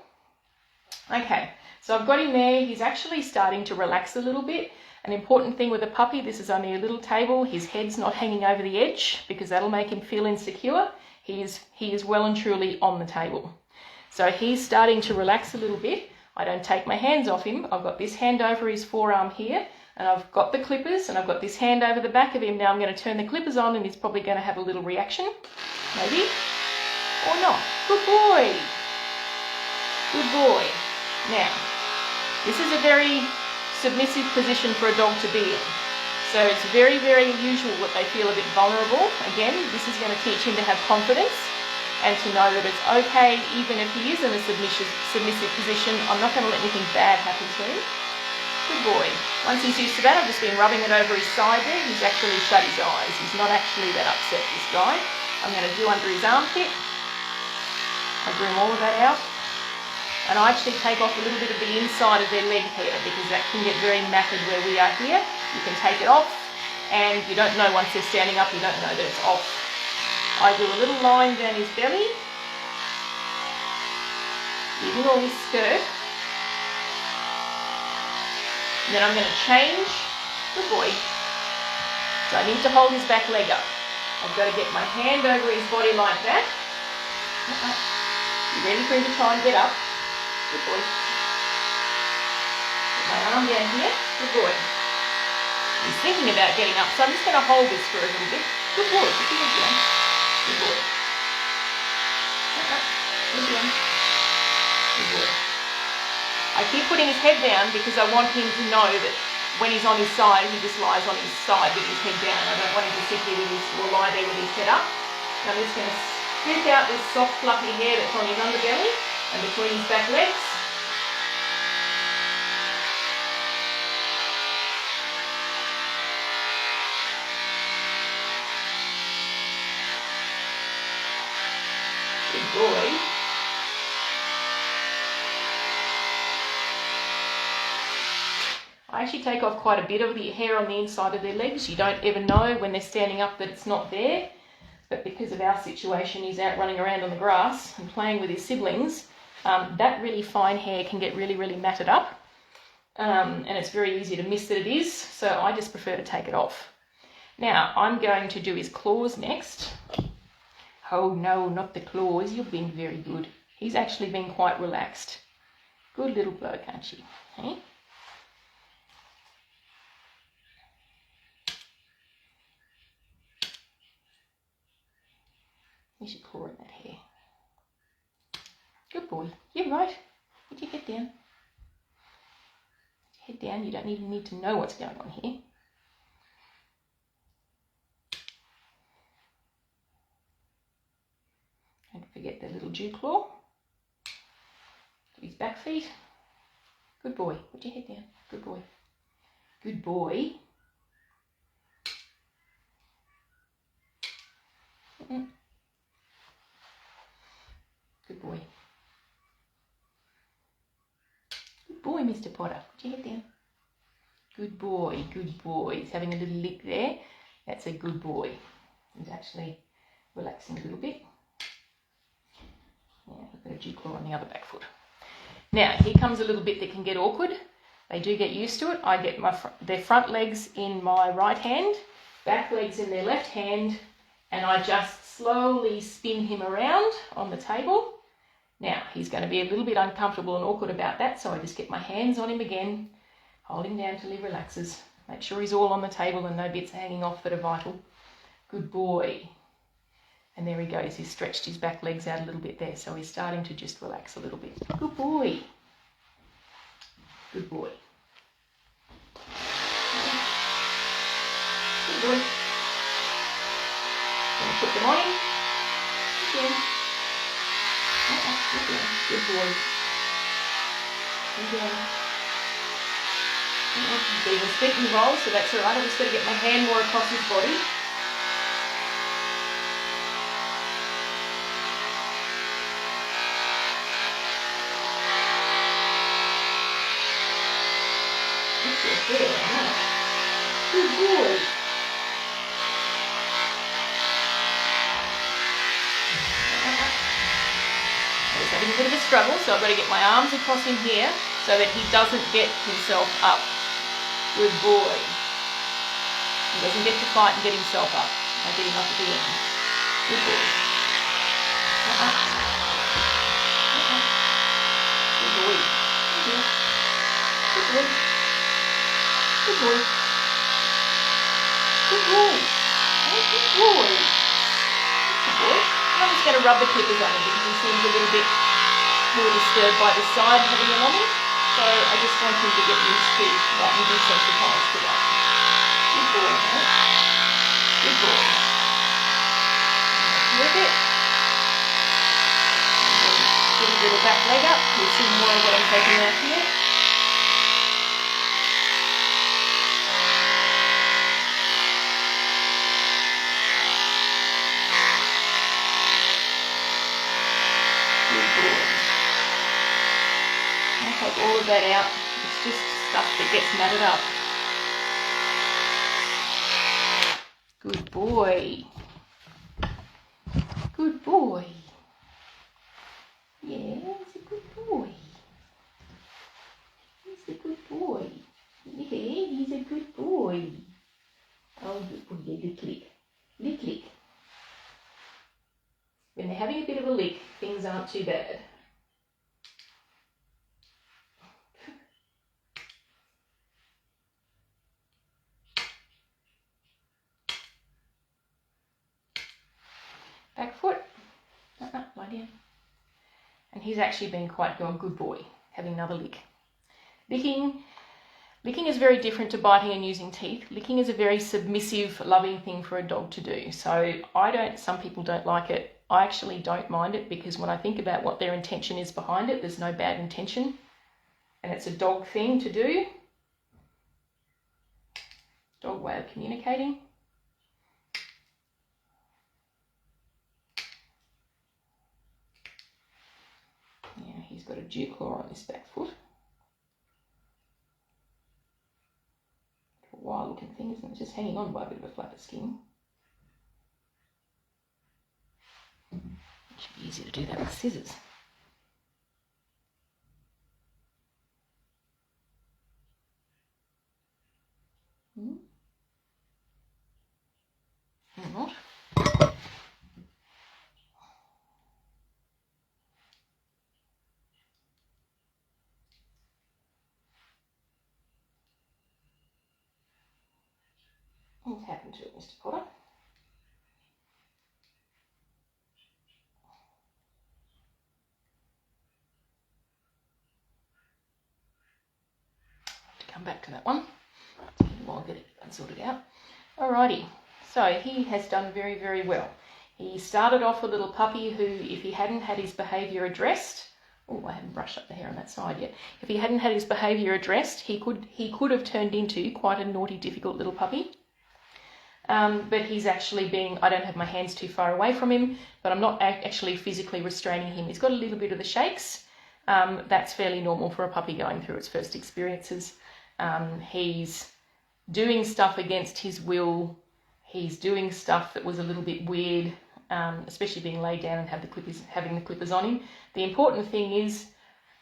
Okay, so I've got him there. He's actually starting to relax a little bit. An important thing with a puppy, this is only a little table. His head's not hanging over the edge because that'll make him feel insecure. He is well and truly on the table. So he's starting to relax a little bit. I don't take my hands off him. I've got this hand over his forearm here, and I've got the clippers, and I've got this hand over the back of him. Now I'm going to turn the clippers on, and he's probably going to have a little reaction, maybe, or not. Good boy. Good boy. Now, this is a very submissive position for a dog to be in. So it's very, very usual that they feel a bit vulnerable. Again, this is going to teach him to have confidence and to know that it's okay, even if he is in a submissive position, I'm not going to let anything bad happen to him. Good boy. Once he's used to that, I've just been rubbing it over his side there. He's actually shut his eyes. He's not actually that upset, this guy. I'm going to do under his armpit. I groom all of that out. And I actually take off a little bit of the inside of their leg hair because that can get very matted where we are here. You can take it off, and you don't know once they're standing up, you don't know that it's off. I do a little line down his belly, ignore his skirt. And then I'm going to change. Good boy. So I need to hold his back leg up. I've got to get my hand over his body like that. You ready for him to try and get up? Good boy. Put my arm down here. Good boy. He's thinking about getting up, so I'm just going to hold this for a little bit. Good boy. Put your head down. Good boy. Good boy. Good boy. I keep putting his head down because I want him to know that when he's on his side, he just lies on his side with his head down. I don't want him to sit here with his, or lie there with his head up. And I'm just going to strip out this soft, fluffy hair that's on his underbelly and between his back legs. Good boy. I actually take off quite a bit of the hair on the inside of their legs. You don't ever know when they're standing up that it's not there. But because of our situation, he's out running around on the grass and playing with his siblings. That really fine hair can get really, really matted up. And it's very easy to miss that it is. So I just prefer to take it off. Now, I'm going to do his claws next. Oh no, not the claws. You've been very good. He's actually been quite relaxed. Good little bloke, aren't you? Hey? You should claw in that hair. Good boy. You're right. Put your head down. Put your head down. You don't even need to know what's going on here. Don't forget the little dew claw. Do his back feet. Good boy. Put your head down. Good boy. Good boy. Good boy. Good boy, Mr. Potter. Put your head down. Good boy, good boy. He's having a little lick there. That's a good boy. He's actually relaxing a little bit. Yeah, a bit of dew claw on the other back foot. Now, here comes a little bit that can get awkward. They do get used to it. I get their front legs in my right hand, back legs in their left hand, and I just slowly spin him around on the table. Now, he's going to be a little bit uncomfortable and awkward about that, so I just get my hands on him again, hold him down till he relaxes, make sure he's all on the table and no bits hanging off that are vital. Good boy. And there he goes, he's stretched his back legs out a little bit there, so he's starting to just relax a little bit. Good boy. Good boy. Good boy. Going to put them on him. Again. Good boy. Again. There's a feet involved, so that's alright. I'm just going to get my hand more across his body. Good boy. He's having a bit of a struggle, so I've got to get my arms across him here so that he doesn't get himself up. Good boy. He doesn't get to fight and get himself up. I get him up at the end. Good boy. Good boy. Good boy. Good boy. Good boy. Oh, good boy. Good boy. I'm just going to rub the clippers on him because he seems a little bit more disturbed by the side having them on him. So I just want him to get used to that and be sensitised to that. Good boy, mate. Good boy. Look it. Get his little back leg up. You'll see more of what I'm taking out here. Good boy. I'll take all of that out. It's just stuff that gets matted up. Good boy. Good boy. Yeah, he's a good boy. He's a good boy. Yeah, he's a good boy. Oh, good boy. Yeah, lick, lick. Lick, lick. When they're having a bit of a lick, things aren't too bad. Back foot. Lie down. And he's actually been quite a good boy, having another lick. Licking is very different to biting and using teeth. Licking is a very submissive, loving thing for a dog to do. So some people don't like it. I actually don't mind it because when I think about what their intention is behind it, there's no bad intention. And it's a dog thing to do. Dog way of communicating. Yeah, he's got a dew claw on his back foot. A wild looking thing, isn't it? Just hanging on by a bit of a flap of skin. It should be easier to do that with scissors. Or not. What's happened to it, Mr. Potter? To come back to that one. I'll get it sorted out. Alrighty, so he has done very, very well. He started off a little puppy who, if he hadn't had his behaviour addressed, oh, I haven't brushed up the hair on that side yet. If he hadn't had his behaviour addressed, he could have turned into quite a naughty, difficult little puppy. But he's actually being, I don't have my hands too far away from him, but I'm not actually physically restraining him. He's got a little bit of the shakes. That's fairly normal for a puppy going through its first experiences. He's doing stuff against his will. He's doing stuff that was a little bit weird, especially being laid down and having the clippers on him. The important thing is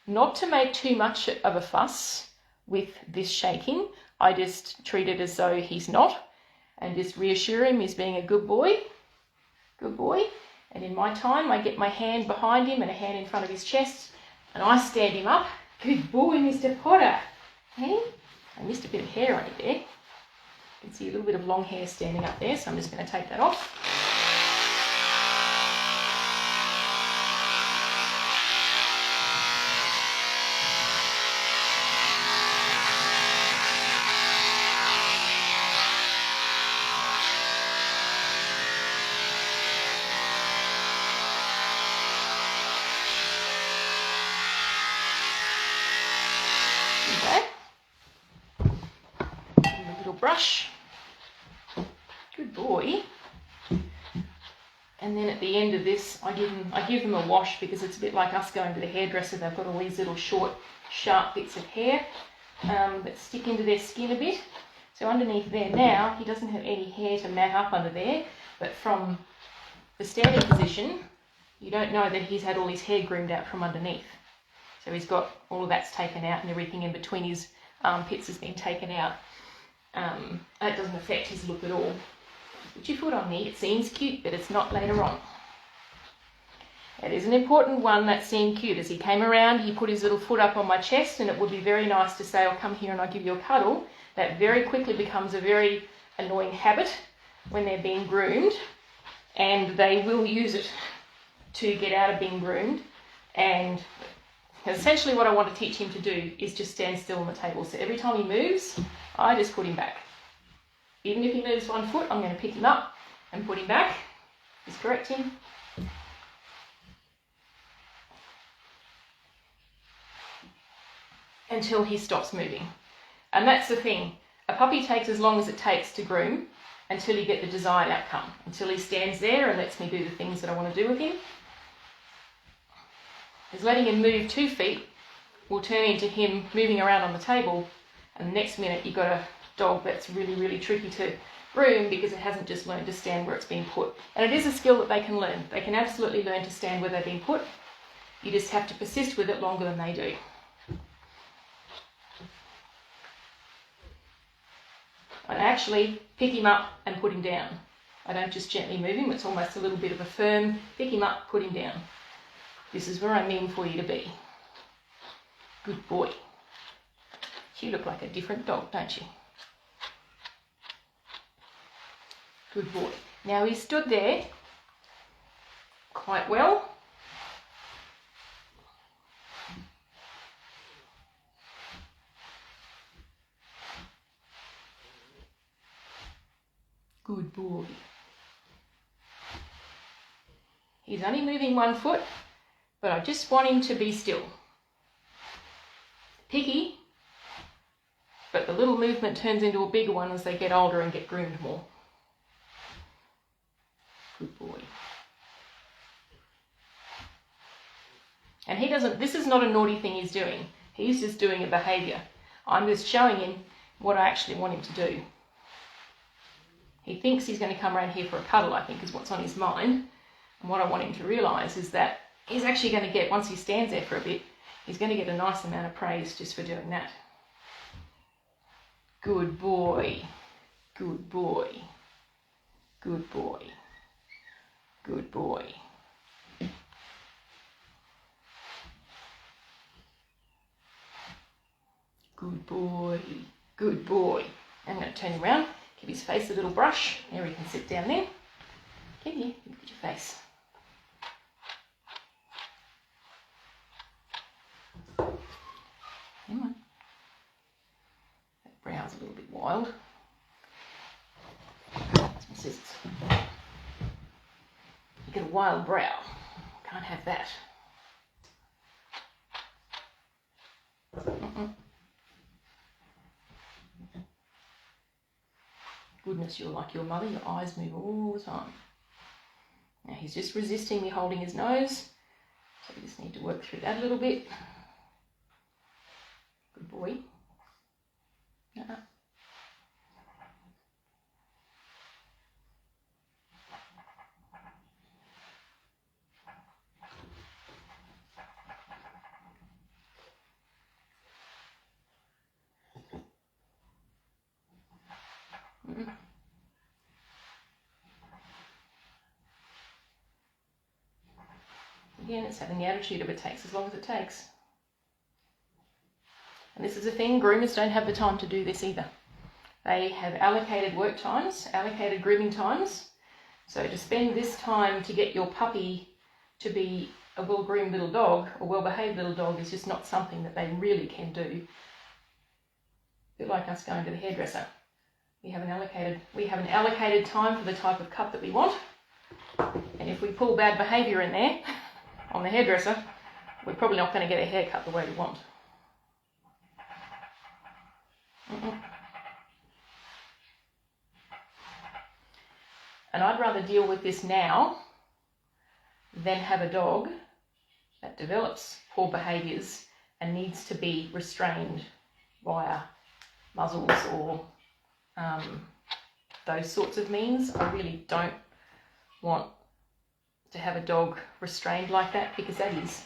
not to make too much of a fuss with this shaking. I just treat it as though he's not and just reassure him he's being a good boy. Good boy. And in my time, I get my hand behind him and a hand in front of his chest and I stand him up. Good boy, Mr. Potter. Hey? I missed a bit of hair on it there. You can see a little bit of long hair standing up there, so I'm just going to take that off. Okay. A little brush. Good boy. And then at the end of this, I give them a wash because it's a bit like us going to the hairdresser. They've got all these little short, sharp bits of hair that stick into their skin a bit. So underneath there now, he doesn't have any hair to mat up under there, but from the standing position, you don't know that he's had all his hair groomed out from underneath. So he's got all of that's taken out and everything in between his armpits has been taken out. That doesn't affect his look at all. Put your foot on me, it seems cute, but it's not later on. It is an important one that seemed cute. As he came around, he put his little foot up on my chest, and it would be very nice to say, I'll come here and I'll give you a cuddle. That very quickly becomes a very annoying habit when they're being groomed, and they will use it to get out of being groomed. And essentially what I want to teach him to do is just stand still on the table. So every time he moves, I just put him back. Even if he moves one foot, I'm going to pick him up and put him back. Just correct him. Until he stops moving. And that's the thing. A puppy takes as long as it takes to groom until you get the desired outcome. Until he stands there and lets me do the things that I want to do with him. Because letting him move 2 feet will turn into him moving around on the table, and the next minute you've got a dog that's really, really tricky to groom because it hasn't just learned to stand where it's been put. And it is a skill that they can learn. They can absolutely learn to stand where they've been put. You just have to persist with it longer than they do. I actually pick him up and put him down. I don't just gently move him. It's almost a little bit of a firm pick him up, put him down. This is where I mean for you to be. Good boy. You look like a different dog, don't you? Good boy. Now he stood there quite well. Good boy. He's only moving 1 foot, but I just want him to be still. Picky, but the little movement turns into a bigger one as they get older and get groomed more. Good boy. And he doesn't, this is not a naughty thing he's doing. He's just doing a behaviour. I'm just showing him what I actually want him to do. He thinks he's going to come around here for a cuddle, I think, is what's on his mind. And what I want him to realise is that he's actually going to get, once he stands there for a bit, he's going to get a nice amount of praise just for doing that. Good boy. Good boy. Good boy. Good boy. Good boy. Good boy. I'm going to turn him around. Give his face a little brush. There, he can sit down there. Come here, look at your face. Come on. That brow's a little bit wild. That's my scissors. You get a wild brow. Can't have that. Goodness, you're like your mother, your eyes move all the time. Now he's just resisting me holding his nose, so we just need to work through that a little bit. Good boy. Again, it's having the attitude of it takes as long as it takes. And this is the thing, groomers don't have the time to do this either. They have allocated work times, allocated grooming times. So to spend this time to get your puppy to be a well-groomed little dog, or well-behaved little dog, is just not something that they really can do. A bit like us going to the hairdresser. We have an allocated time for the type of cut that we want. And if we pull bad behaviour in there, on the hairdresser, we're probably not going to get a haircut the way we want. And I'd rather deal with this now than have a dog that develops poor behaviours and needs to be restrained via muzzles or those sorts of means. I really don't want to have a dog restrained like that, because that is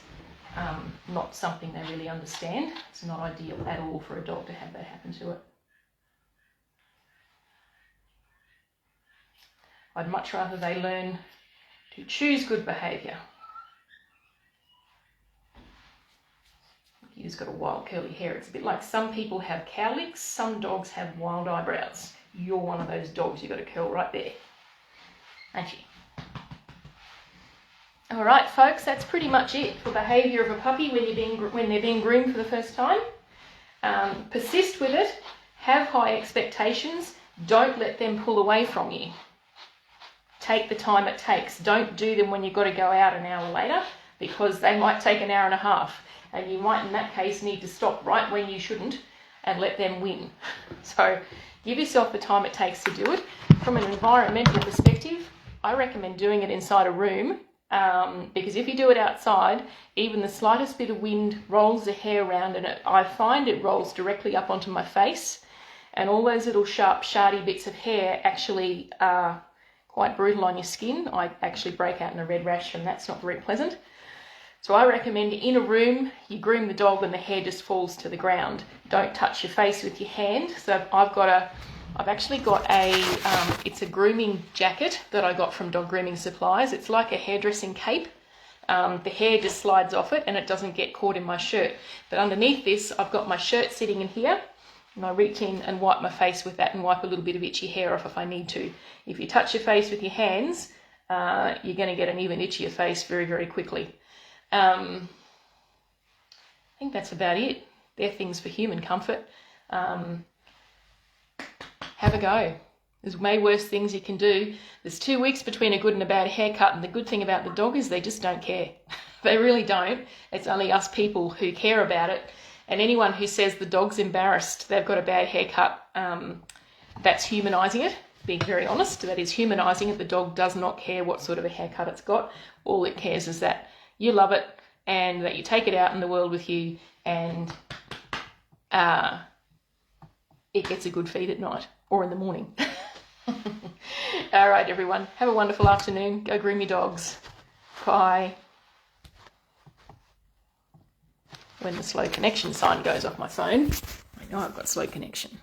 not something they really understand. It's not ideal at all for a dog to have that happen to it. I'd much rather they learn to choose good behaviour just got a wild curly hair. It's a bit like some people have cowlicks, some dogs have wild eyebrows. You're one of those dogs. You've got a curl right there, aren't you? All right, folks, that's pretty much it for behaviour of a puppy when they're being groomed for the first time. Persist with it. Have high expectations. Don't let them pull away from you. Take the time it takes. Don't do them when you've got to go out an hour later, because they might take an hour and a half, and you might in that case need to stop right when you shouldn't and let them win. So give yourself the time it takes to do it. From an environmental perspective, I recommend doing it inside a room, because if you do it outside, even the slightest bit of wind rolls the hair around, and I find it rolls directly up onto my face, and all those little sharp, shardy bits of hair actually are quite brutal on your skin. I actually break out in a red rash, and that's not very pleasant. So I recommend in a room, you groom the dog and the hair just falls to the ground. Don't touch your face with your hand. So I've actually got it's a grooming jacket that I got from Dog Grooming Supplies. It's like a hairdressing cape. The hair just slides off it and it doesn't get caught in my shirt. But underneath this, I've got my shirt sitting in here, and I reach in and wipe my face with that and wipe a little bit of itchy hair off if I need to. If you touch your face with your hands, you're going to get an even itchier face very, very quickly. I think that's about it. They're things for human comfort. Have a go. There's way worse things you can do. There's 2 weeks between a good and a bad haircut, and the good thing about the dog is they just don't care. They really don't. It's only us people who care about it. And anyone who says the dog's embarrassed they've got a bad haircut, that's humanising it. Being very honest, that is humanising it. The dog does not care what sort of a haircut it's got. All it cares is that you love it and that you take it out in the world with you, and it gets a good feed at night or in the morning. All right, everyone. Have a wonderful afternoon. Go groom your dogs. Bye. When the slow connection sign goes off my phone, I know I've got slow connection.